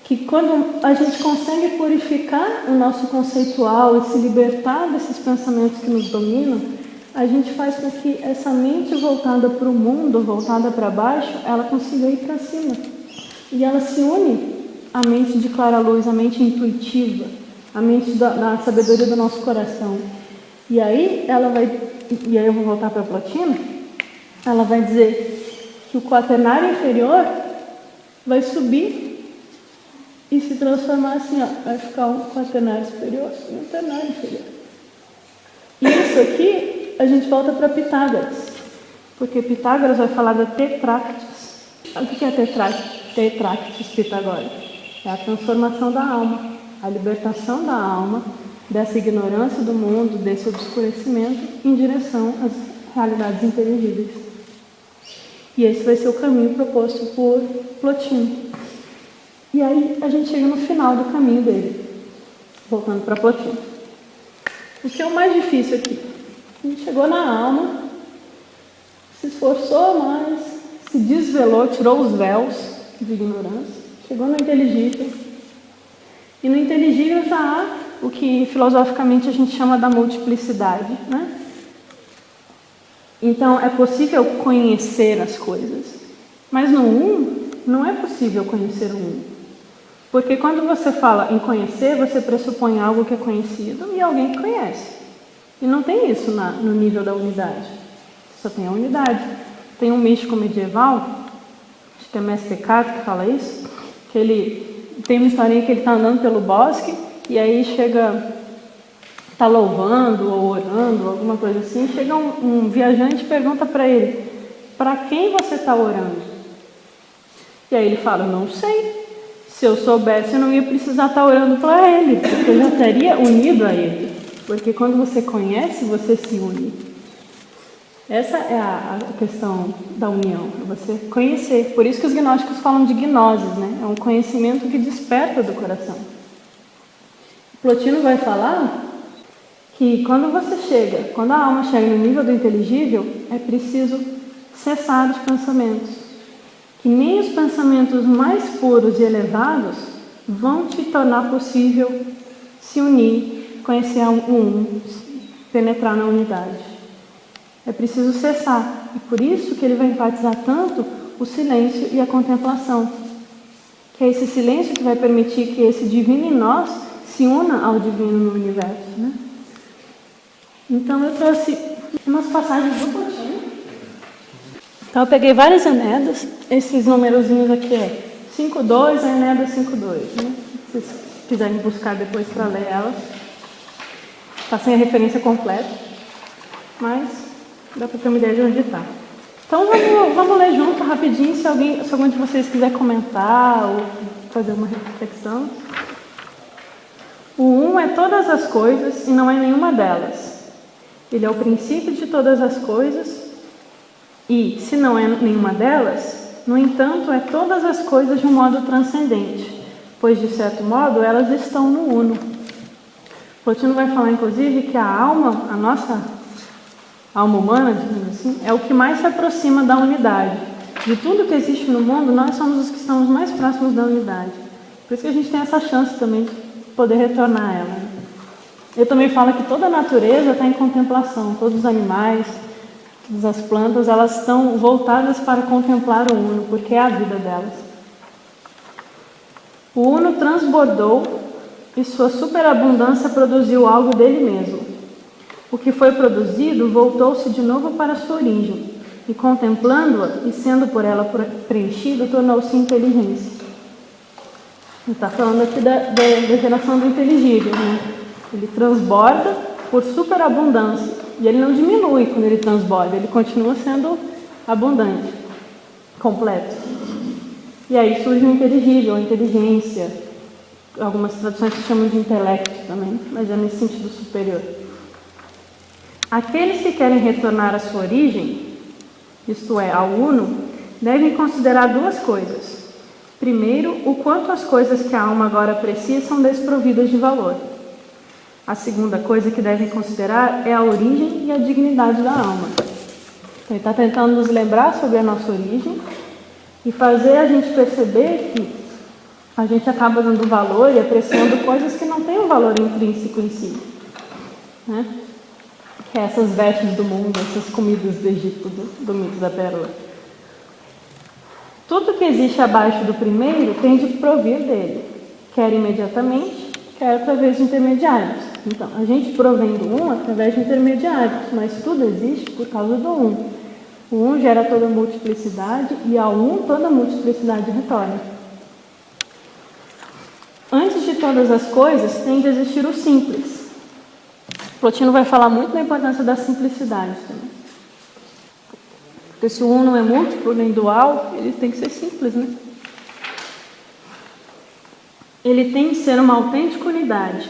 que quando a gente consegue purificar o nosso conceitual e se libertar desses pensamentos que nos dominam, a gente faz com que essa mente voltada para o mundo, voltada para baixo, ela consiga ir para cima. E ela se une à mente de clara luz, à mente intuitiva, à mente da sabedoria do nosso coração. E aí eu vou voltar para a Plotina, ela vai dizer que o quaternário inferior vai subir e se transformar assim, ó, vai ficar um quaternário superior e um ternário inferior. E isso aqui, a gente volta para Pitágoras, porque Pitágoras vai falar da tetractis. O que é tetractis pitagórica? É a transformação da alma, a libertação da alma dessa ignorância do mundo, desse obscurecimento, em direção às realidades inteligíveis. E esse vai ser o caminho proposto por Plotino. E aí a gente chega no final do caminho dele, voltando para Plotino. O que é o mais difícil aqui? A gente chegou na alma, se esforçou mais, se desvelou, tirou os véus de ignorância, chegou no inteligível. E no inteligível já há o que filosoficamente a gente chama da multiplicidade, né? Então é possível conhecer as coisas, mas no um não é possível conhecer o um. Porque quando você fala em conhecer, você pressupõe algo que é conhecido e alguém que conhece. E não tem isso no nível da unidade. Só tem a unidade. Tem um místico medieval, acho que é Mestre Eckhart que fala isso, que ele tem uma historinha que ele está andando pelo bosque e aí chega, está louvando ou orando, alguma coisa assim, chega um viajante e pergunta para ele, para quem você está orando? E aí ele fala, não sei. Se eu soubesse, eu não ia precisar estar orando para ele, porque eu já estaria unido a ele. Porque quando você conhece, você se une. Essa é a questão da união, é você conhecer. Por isso que os gnósticos falam de gnosis, né? É um conhecimento que desperta do coração. Plotino vai falar que quando a alma chega no nível do inteligível, é preciso cessar os pensamentos. Que nem os pensamentos mais puros e elevados vão te tornar possível se unir, conhecer um, penetrar na unidade. É preciso cessar. E por isso que ele vai enfatizar tanto o silêncio e a contemplação. Que é esse silêncio que vai permitir que esse divino em nós se una ao divino no universo, né? Então eu trouxe umas passagens do Plotino. Então eu peguei várias Enedas, esses numerozinhos aqui é 5.2, a Eneda 5.2, né? Se vocês quiserem buscar depois para ler elas. Está sem a referência completa, mas dá para ter uma ideia de onde está. Então vamos ler junto rapidinho, se algum de vocês quiser comentar ou fazer uma reflexão. O um é todas as coisas e não é nenhuma delas. Ele é o princípio de todas as coisas. E, se não é nenhuma delas, no entanto, é todas as coisas de um modo transcendente, pois, de certo modo, elas estão no uno. Plotino vai falar, inclusive, que a alma, a nossa alma humana, digamos assim, é o que mais se aproxima da unidade. De tudo que existe no mundo, nós somos os que estamos mais próximos da unidade. Por isso que a gente tem essa chance também de poder retornar a ela. Eu também falo que toda a natureza está em contemplação, todos os animais, as plantas, elas estão voltadas para contemplar o Uno, porque é a vida delas. O Uno transbordou e sua superabundância produziu algo dele mesmo. O que foi produzido voltou-se de novo para sua origem, e contemplando-a e sendo por ela preenchido, tornou-se inteligência. Ele está falando aqui da geração do inteligível, né? Ele transborda por superabundância. E ele não diminui quando ele transborda, ele continua sendo abundante, completo. E aí surge o inteligível, a inteligência. Algumas traduções se chamam de intelecto também, mas é nesse sentido superior. Aqueles que querem retornar à sua origem, isto é, ao Uno, devem considerar duas coisas. Primeiro, o quanto as coisas que a alma agora aprecia são desprovidas de valor. A segunda coisa que devem considerar é a origem e a dignidade da alma. Então, ele está tentando nos lembrar sobre a nossa origem e fazer a gente perceber que a gente acaba dando valor e apreciando coisas que não têm um valor intrínseco em si, né? Que é essas vestes do mundo, essas comidas do Egito, do mito da pérola. Tudo que existe abaixo do primeiro tem de provir dele, quer imediatamente, quer através de intermediários. Então, a gente provém do um através de intermediários, mas tudo existe por causa do um. O um gera toda a multiplicidade e ao um toda a multiplicidade retorna. Antes de todas as coisas, tem de existir o simples. Plotino vai falar muito da importância da simplicidade também. Porque se o um não é múltiplo nem dual, ele tem que ser simples, né? Ele tem de ser uma autêntica unidade.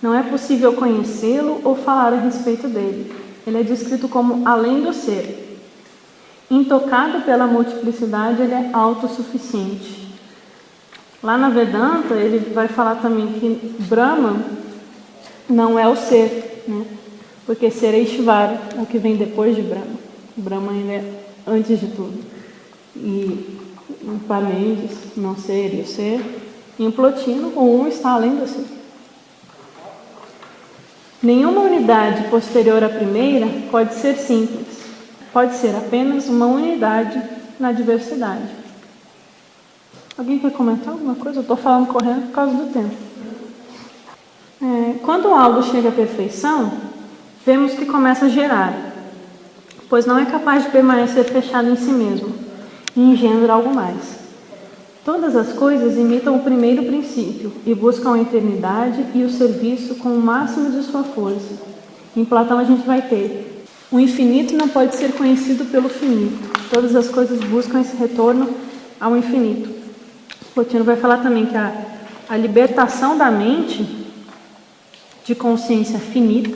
Não é possível conhecê-lo ou falar a respeito dele. Ele é descrito como além do ser. Intocado pela multiplicidade, ele é autossuficiente. Lá na Vedanta, ele vai falar também que Brahma não é o ser, né? Porque ser é Ishvara, é o que vem depois de Brahma. Brahma ainda é antes de tudo. E em Parmênides, não ser e o ser. E em Plotino, o um está além do ser. Nenhuma unidade posterior à primeira pode ser simples. Pode ser apenas uma unidade na diversidade. Alguém quer comentar alguma coisa? Eu estou falando correndo por causa do tempo. Quando algo chega à perfeição, vemos que começa a gerar, pois não é capaz de permanecer fechado em si mesmo e engendra algo mais. Todas as coisas imitam o primeiro princípio e buscam a eternidade e o serviço com o máximo de sua força. Em Platão a gente vai ter: o infinito não pode ser conhecido pelo finito. Todas as coisas buscam esse retorno ao infinito. Plotino vai falar também que a libertação da mente de consciência finita,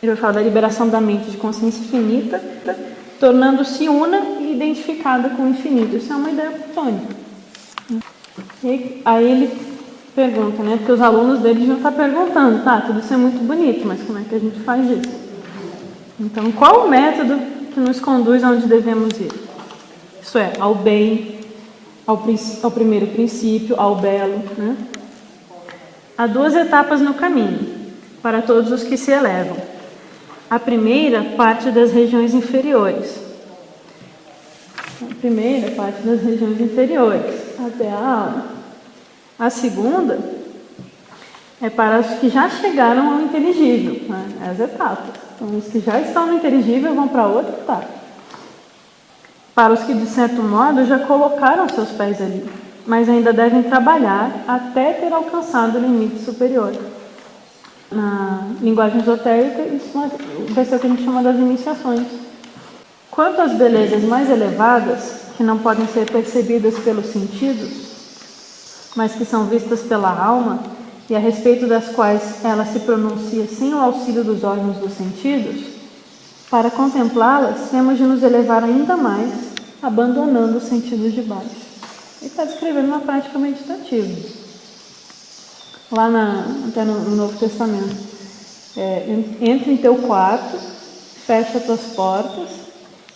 ele vai falar da liberação da mente de consciência finita, tornando-se una e identificada com o infinito. Isso é uma ideia platônica. E aí ele pergunta, né? Porque os alunos dele deviam estar perguntando, tá, tudo isso é muito bonito, mas como é que a gente faz isso? Então, qual o método que nos conduz aonde devemos ir? Isso é, ao bem, ao primeiro princípio, ao belo, né? Há duas etapas no caminho, para todos os que se elevam. A primeira parte das regiões inferiores. Até a alma. A segunda é para os que já chegaram ao inteligível, né? As etapas. Então, os que já estão no inteligível vão para outra etapa. Para os que, de certo modo, já colocaram seus pés ali, mas ainda devem trabalhar até ter alcançado o limite superior. Na linguagem esotérica, isso vai ser o que a gente chama das iniciações. Quanto às belezas mais elevadas, que não podem ser percebidas pelos sentidos, mas que são vistas pela alma, e a respeito das quais ela se pronuncia sem o auxílio dos órgãos dos sentidos, para contemplá-las, temos de nos elevar ainda mais, abandonando os sentidos de baixo. Ele está descrevendo uma prática meditativa. Lá até no Novo Testamento. Entra em teu quarto, fecha tuas portas,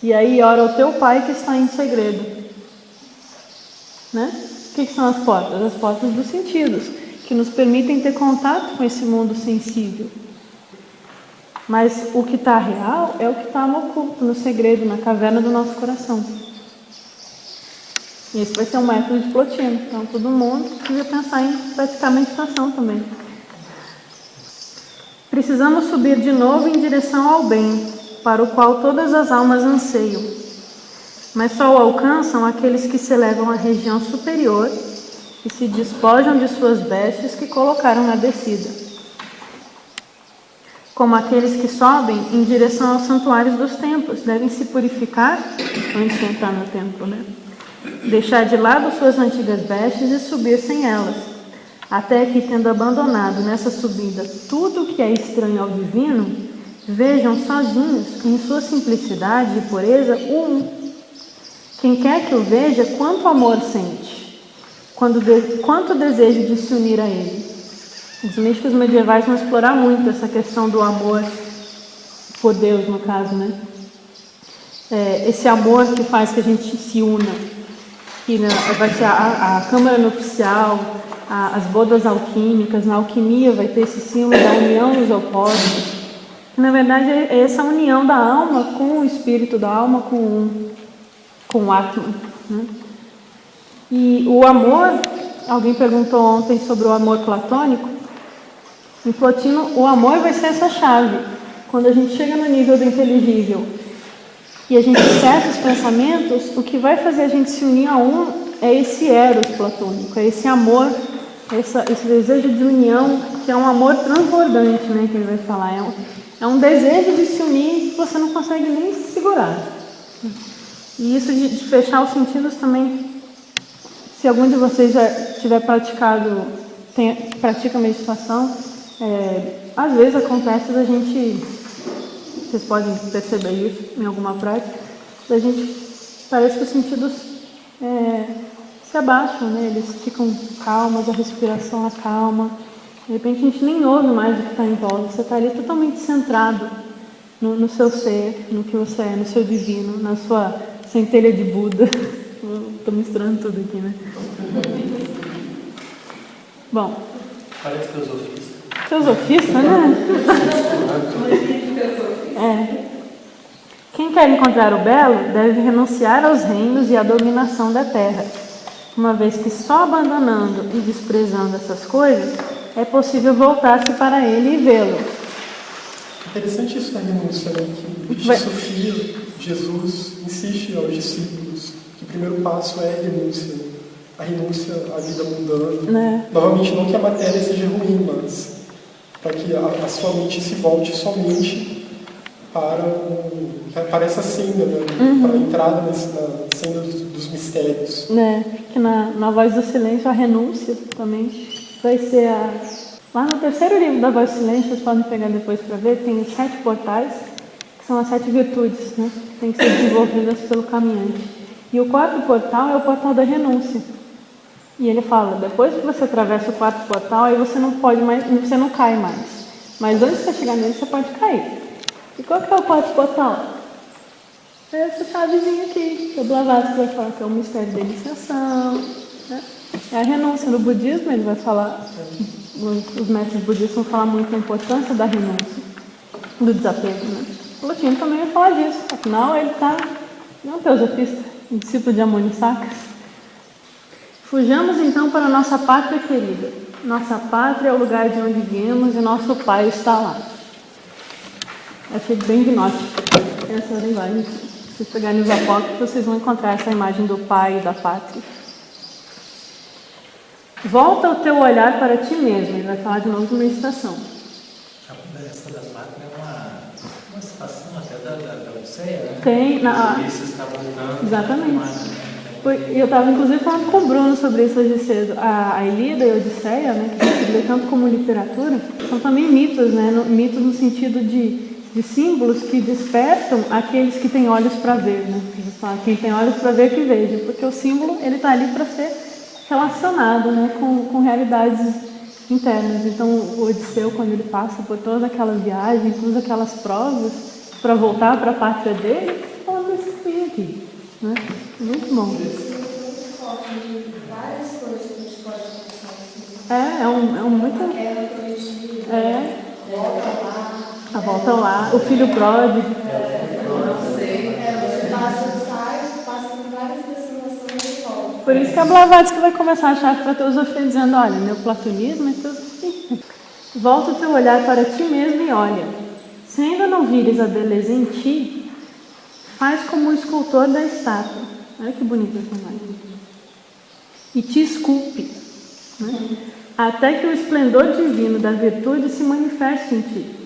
e aí ora ao teu Pai que está em segredo. Né? O que são as portas? As portas dos sentidos, que nos permitem ter contato com esse mundo sensível. Mas o que está real é o que está no oculto, no segredo, na caverna do nosso coração. E esse vai ser um método de Plotino. Então, todo mundo precisa pensar em praticar meditação também. Precisamos subir de novo em direção ao bem, para o qual todas as almas anseiam. Mas só o alcançam aqueles que se elevam à região superior e se despojam de suas vestes que colocaram na descida. Como aqueles que sobem em direção aos santuários dos templos, devem se purificar antes de entrar no templo, né? deixar de lado suas antigas vestes e subir sem elas, até que, tendo abandonado nessa subida tudo que é estranho ao divino, vejam sozinhos, em sua simplicidade e pureza, o um. Quem quer que o veja, quanto amor sente, quanto desejo de se unir a ele. Os místicos medievais vão explorar muito essa questão do amor por Deus, no caso, né? Esse amor que faz que a gente se una, que vai ser a câmara nupcial, as bodas alquímicas. Na alquimia vai ter esse símbolo da união dos opostos. Na verdade, é essa união da alma com o espírito da alma, com o Atman, né? E o amor, alguém perguntou ontem sobre o amor platônico. Em Plotino, o amor vai ser essa chave. Quando a gente chega no nível do inteligível e a gente cessa os pensamentos, o que vai fazer a gente se unir a um é esse eros platônico, é esse amor, esse desejo de união, que é um amor transbordante, né, que ele vai falar. É um desejo de se unir que você não consegue nem se segurar. E isso de fechar os sentidos também, se algum de vocês já tiver pratica meditação, às vezes acontece da gente, vocês podem perceber isso em alguma prática, da gente, parece que os sentidos se abaixam, né? Eles ficam calmos, a respiração acalma, de repente a gente nem ouve mais o que está em volta, você está ali totalmente centrado no seu ser, no que você é, no seu divino, na sua centelha de Buda. Estou misturando tudo aqui, né? Bom. Parece teosofista. Teosofista, né? Quem quer encontrar o belo deve renunciar aos reinos e à dominação da terra, uma vez que só abandonando e desprezando essas coisas é possível voltar-se para ele e vê-lo. Interessante isso na renúncia, né? Que Sofia, Jesus insiste aos discípulos que o primeiro passo é a renúncia à vida mundana. Novamente, não que a matéria seja ruim, mas para que a sua mente se volte somente para essa senda, né? Para a entrada na senda dos mistérios. Que na Voz do Silêncio, a renúncia também vai ser lá no terceiro livro da Voz do Silêncio, vocês podem pegar depois para ver, tem os 7 portais, que são as 7 virtudes, né? Que têm que ser desenvolvidas pelo caminhante. E o 4º portal é o portal da renúncia. E ele fala, depois que você atravessa o 4º portal, aí você não pode mais, você não cai mais. Mas antes de você chegar nele, você pode cair. E qual que é o 4º portal? É essa chavezinha aqui, que o Blavatsky vai falar que é o mistério da iniciação, né? É a renúncia. No budismo ele vai falar, os mestres budistas vão falar muito da importância da renúncia, do desapego, né? O Plotino também vai falar disso, afinal ele não é um teosofista, um discípulo de Amonisacas. Fujamos então para a nossa pátria querida. Nossa pátria é o lugar de onde viemos e nosso Pai está lá. Achei bem gnóstico essa linguagem. Se vocês pegarem os apócrifos, vocês vão encontrar essa imagem do Pai e da pátria. Volta o teu olhar para ti mesmo. Ele vai falar de novo de meditação. A conversa da pátria é uma citação até da Odisseia, né? Tem. Ulisses está voltando. Exatamente. Eu estava inclusive falando com o Bruno sobre isso hoje cedo. A Ilíada e a Odisseia, né, que se lê tanto como literatura, são também mitos, né? Mitos no sentido de símbolos que despertam aqueles que têm olhos para ver, né? Quem tem olhos para ver que veja, porque o símbolo ele está ali para ser relacionado, né, com realidades internas. Então o Odisseu, quando ele passa por todas aquelas viagens, todas aquelas provas para voltar para a pátria dele, fala desse fim aqui, né? Muito bom. É um muito. A volta lá, o filho pródigo. Por isso que a Blavatsky vai começar a achar para a teosofia, dizendo, olha, meu platonismo é teosofia. Volta o teu olhar para ti mesmo e olha. Se ainda não vires a beleza em ti, faz como o escultor da estátua. Olha que bonita essa imagem. E te esculpe, né? Até que o esplendor divino da virtude se manifeste em ti.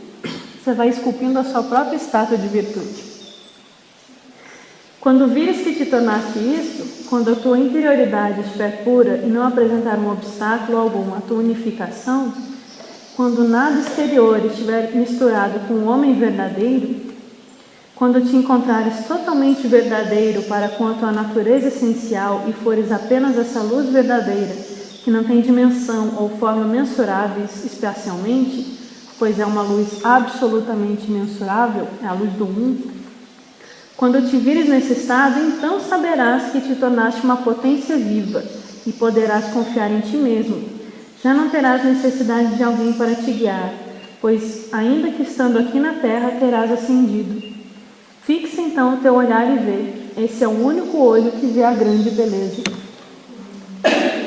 Você vai esculpindo a sua própria estátua de virtude. Quando vires que te tornaste isso, quando a tua interioridade estiver pura e não apresentar um obstáculo algum à tua unificação, quando nada exterior estiver misturado com o homem verdadeiro, quando te encontrares totalmente verdadeiro para com a tua natureza essencial e fores apenas essa luz verdadeira, que não tem dimensão ou forma mensuráveis espacialmente, pois é uma luz absolutamente mensurável, é a luz do Um. Quando te vires nesse estado, então saberás que te tornaste uma potência viva e poderás confiar em ti mesmo. Já não terás necessidade de alguém para te guiar, pois, ainda que estando aqui na terra, terás ascendido. Fixe então o teu olhar e vê. Esse é o único olho que vê a grande beleza.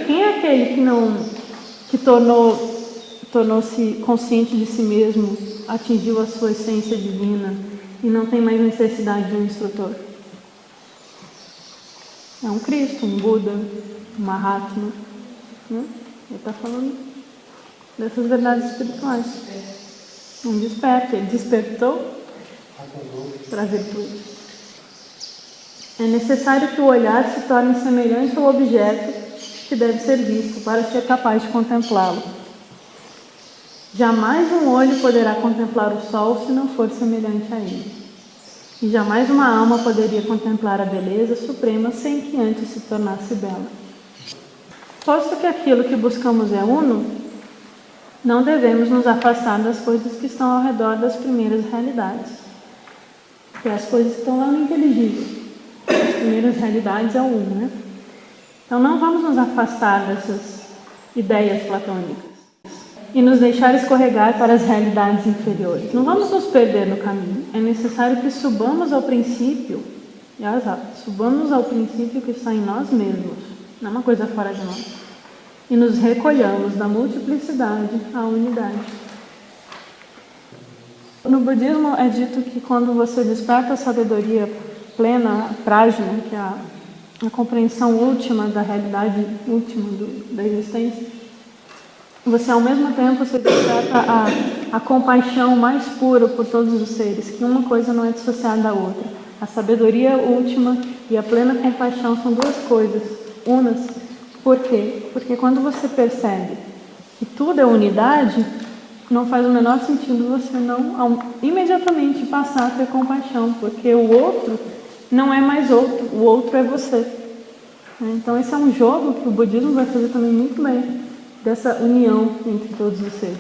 Quem é aquele que tornou-se consciente de si mesmo, atingiu a sua essência divina e não tem mais necessidade de um instrutor? É um Cristo, um Buda, um Mahatma, né? Ele está falando dessas verdades espirituais. Um desperto, ele despertou para a virtude. É necessário que o olhar se torne semelhante ao objeto que deve ser visto para ser capaz de contemplá-lo. Jamais um olho poderá contemplar o sol se não for semelhante a ele. E jamais uma alma poderia contemplar a beleza suprema sem que antes se tornasse bela. Posto que aquilo que buscamos é uno, não devemos nos afastar das coisas que estão ao redor das primeiras realidades. Que é as coisas que estão lá no inteligível. As primeiras realidades é o uno, né? Então não vamos nos afastar dessas ideias platônicas e nos deixar escorregar para as realidades inferiores. Não vamos nos perder no caminho. É necessário que subamos ao princípio, subamos ao princípio que está em nós mesmos, não é uma coisa fora de nós, e nos recolhamos da multiplicidade à unidade. No budismo é dito que quando você desperta a sabedoria plena, a prajna, que é a compreensão última da realidade última da existência, você ao mesmo tempo se desperta a compaixão mais pura por todos os seres, que uma coisa não é dissociada da outra. A sabedoria última e a plena compaixão são duas coisas unas. Por quê? Porque quando você percebe que tudo é unidade, não faz o menor sentido você não imediatamente passar a ter compaixão, porque o outro não é mais outro, o outro é você. Então esse é um jogo que o budismo vai fazer também muito bem, dessa união entre todos os seres.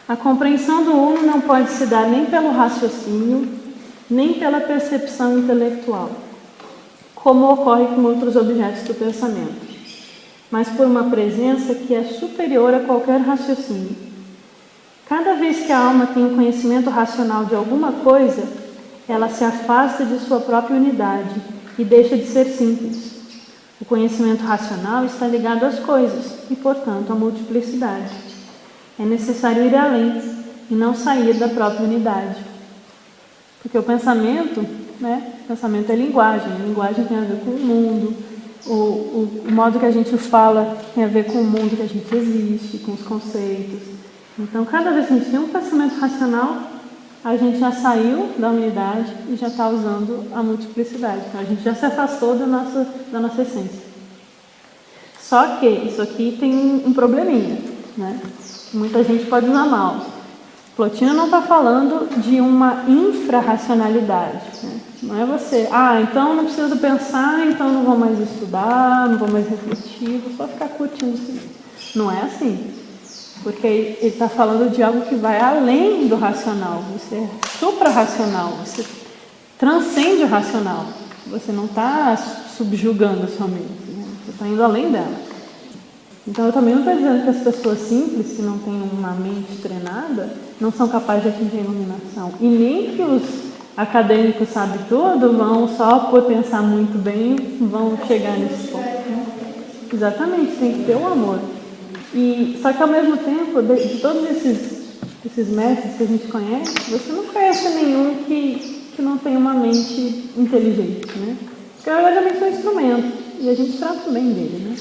A compreensão do uno não pode se dar nem pelo raciocínio, nem pela percepção intelectual, como ocorre com outros objetos do pensamento, mas por uma presença que é superior a qualquer raciocínio. Cada vez que a alma tem o conhecimento racional de alguma coisa, ela se afasta de sua própria unidade e deixa de ser simples. O conhecimento racional está ligado às coisas e, portanto, à multiplicidade. É necessário ir além e não sair da própria unidade. Porque o pensamento é linguagem. A linguagem tem a ver com o mundo, o modo que a gente fala tem a ver com o mundo que a gente existe, com os conceitos. Então, cada vez que a gente tem um pensamento racional, a gente já saiu da unidade e já está usando a multiplicidade. Então, a gente já se afastou da nossa essência. Só que isso aqui tem um probleminha, né? Muita gente pode usar mal. Plotino não está falando de uma infrarracionalidade, né? Não é você, então não preciso pensar, então não vou mais estudar, não vou mais refletir, vou só ficar curtindo isso. Não é assim. Porque ele está falando de algo que vai além do racional. Você é suprarracional, você transcende o racional. Você não está subjugando a sua mente, né? Você está indo além dela. Então eu também não estou dizendo que as pessoas simples, que não têm uma mente treinada, não são capazes de atingir a iluminação. E nem que os acadêmicos sabem tudo, vão só por pensar muito bem, vão chegar nesse ponto, né? Exatamente, tem que ter o amor. Só que ao mesmo tempo, de todos esses mestres que a gente conhece, você não conhece nenhum que não tem uma mente inteligente, né? Porque na verdade a mente é um instrumento e a gente trata bem dele, né?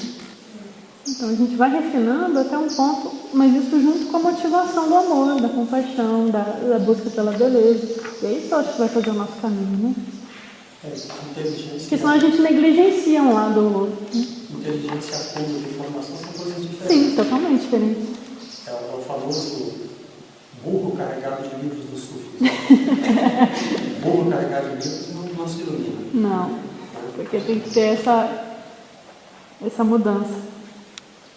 Então a gente vai refinando até um ponto, mas isso junto com a motivação do amor, da compaixão, da busca pela beleza. E é isso que eu acho que vai fazer o nosso caminho, né? Inteligência. Porque senão a gente negligencia um lado ou outro. Inteligência, acúmulo de informação são coisas diferentes. Sim, totalmente diferentes. É o famoso burro carregado de livros do Sufis. Burro carregado de livros não se ilumina. Não, porque tem que ter essa mudança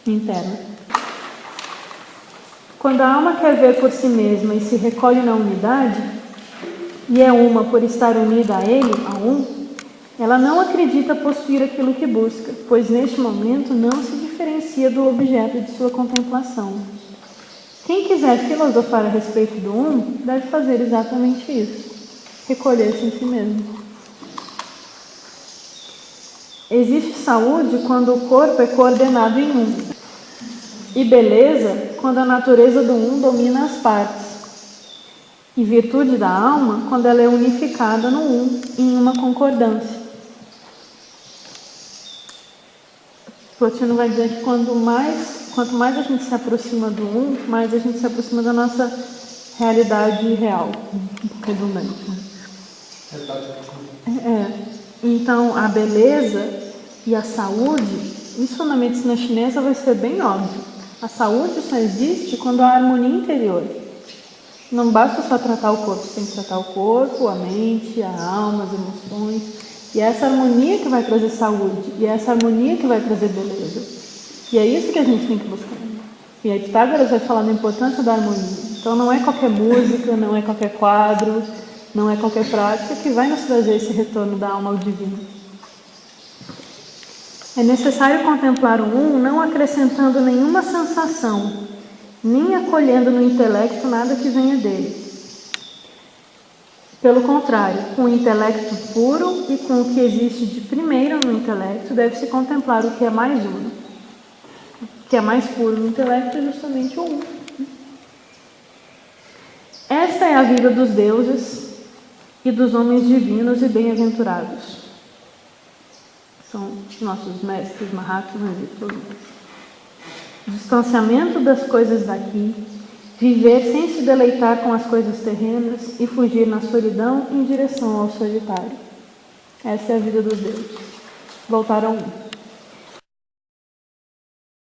interna. Quando a alma quer ver por si mesma e se recolhe na unidade, e é uma por estar unida a ele, a um, ela não acredita possuir aquilo que busca, pois neste momento não se diferencia do objeto de sua contemplação. Quem quiser filosofar a respeito do um, deve fazer exatamente isso, recolher-se em si mesmo. Existe saúde quando o corpo é coordenado em um, e beleza quando a natureza do um domina as partes, e virtude da alma quando ela é unificada no um, em uma concordância. Plotino vai dizer que quanto mais a gente se aproxima do um, mais a gente se aproxima da nossa realidade real, redundante. Então, a beleza e a saúde, isso na medicina chinesa vai ser bem óbvio. A saúde só existe quando há harmonia interior. Não basta só tratar o corpo, você tem que tratar o corpo, a mente, a alma, as emoções. E é essa harmonia que vai trazer saúde, e é essa harmonia que vai trazer beleza. E é isso que a gente tem que buscar. E aí Pitágoras vai falar da importância da harmonia. Então não é qualquer música, não é qualquer quadro, não é qualquer prática que vai nos trazer esse retorno da alma ao divino. É necessário contemplar o um não acrescentando nenhuma sensação, nem acolhendo no intelecto nada que venha dele. Pelo contrário, com o intelecto puro e com o que existe de primeiro no intelecto, deve-se contemplar o que é mais uno. O que é mais puro no intelecto é justamente o um. Esta é a vida dos deuses e dos homens divinos e bem-aventurados. São nossos mestres, Mahatmas e tudo mais. Distanciamento das coisas daqui, viver sem se deleitar com as coisas terrenas e fugir na solidão em direção ao solitário. Essa é a vida dos deuses. Voltar ao um.